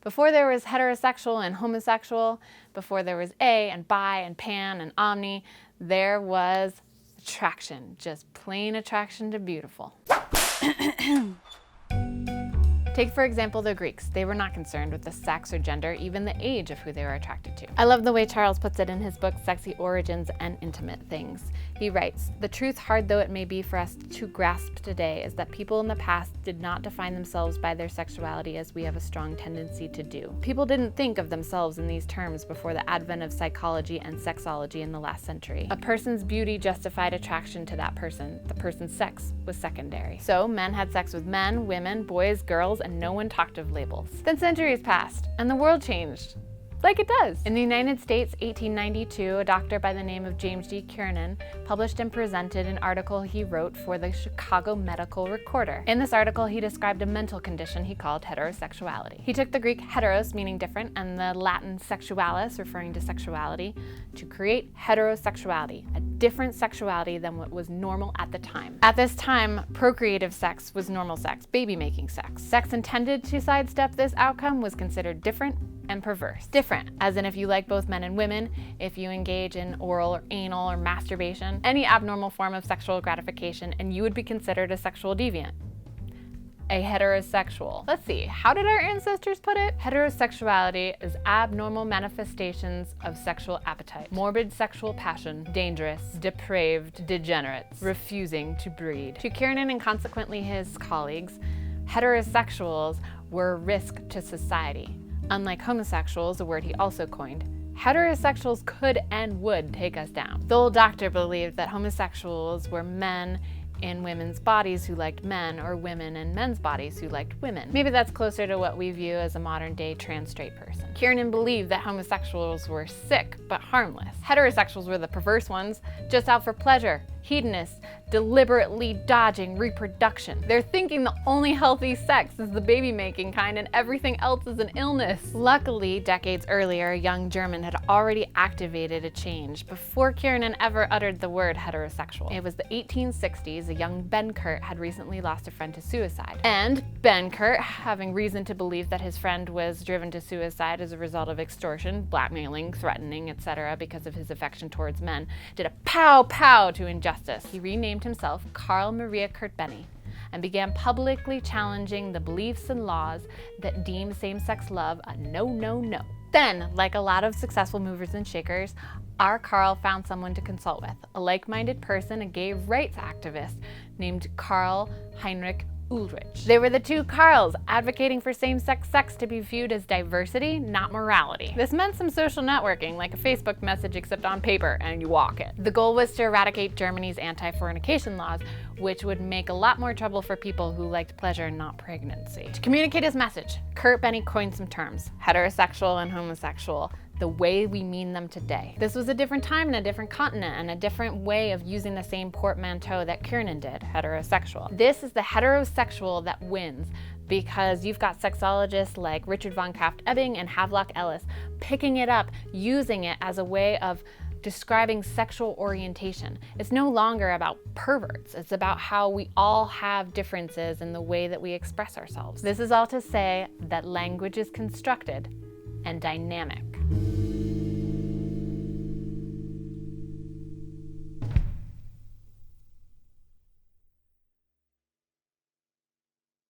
Before there was heterosexual and homosexual, before there was a and bi and pan and omni, there was attraction, just plain attraction to beautiful. Take, for example, the Greeks. They were not concerned with the sex or gender, even the age of who they were attracted to. I love the way Charles puts it in his book, Sexy Origins and Intimate Things. He writes, "The truth, hard though it may be for us to grasp today, is that people in the past did not define themselves by their sexuality as we have a strong tendency to do. People didn't think of themselves in these terms before the advent of psychology and sexology in the last century. A person's beauty justified attraction to that person. The person's sex was secondary. So men had sex with men, women, boys, girls, and no one talked of labels." Then centuries passed, and the world changed. Like it does. In the United States, 1892, a doctor by the name of James G. Kiernan published and presented an article he wrote for the Chicago Medical Recorder. In this article, he described a mental condition he called heterosexuality. He took the Greek heteros, meaning different, and the Latin sexualis, referring to sexuality, to create heterosexuality, a different sexuality than what was normal at the time. At this time, procreative sex was normal sex, baby-making sex. Sex intended to sidestep this outcome was considered different and perverse. Different, as in if you like both men and women, if you engage in oral or anal or masturbation, any abnormal form of sexual gratification, and you would be considered a sexual deviant. A heterosexual. Let's see, how did our ancestors put it? Heterosexuality is abnormal manifestations of sexual appetite, morbid sexual passion, dangerous, depraved, degenerates, refusing to breed. To Kiernan and consequently his colleagues, heterosexuals were a risk to society. Unlike homosexuals, a word he also coined, heterosexuals could and would take us down. The old doctor believed that homosexuals were men in women's bodies who liked men, or women in men's bodies who liked women. Maybe that's closer to what we view as a modern-day trans straight person. Kiernan believed that homosexuals were sick but harmless. Heterosexuals were the perverse ones, just out for pleasure, hedonists, deliberately dodging reproduction. They're thinking the only healthy sex is the baby-making kind and everything else is an illness. Luckily, decades earlier, a young German had already activated a change before Kiernan ever uttered the word heterosexual. It was the 1860s. A young Benkurt had recently lost a friend to suicide. And Benkurt, having reason to believe that his friend was driven to suicide as a result of extortion, blackmailing, threatening, etc. because of his affection towards men, did a pow-pow to injustice. He renamed himself Karl-Maria Kertbeny and began publicly challenging the beliefs and laws that deem same-sex love a no. Then, like a lot of successful movers and shakers, our Karl found someone to consult with, a like-minded person, a gay rights activist named Heinrich Ulrichs. They were the two Karls advocating for same-sex sex to be viewed as diversity, not morality. This meant some social networking, like a Facebook message except on paper, and you walk it. The goal was to eradicate Germany's anti-fornication laws, which would make a lot more trouble for people who liked pleasure, not pregnancy. To communicate his message, Kertbeny coined some terms, heterosexual and homosexual, the way we mean them today. This was a different time and a different continent and a different way of using the same portmanteau that Kiernan did, heterosexual. This is the heterosexual that wins because you've got sexologists like Richard von Krafft-Ebing and Havelock Ellis picking it up, using it as a way of describing sexual orientation. It's no longer about perverts. It's about how we all have differences in the way that we express ourselves. This is all to say that language is constructed and dynamic.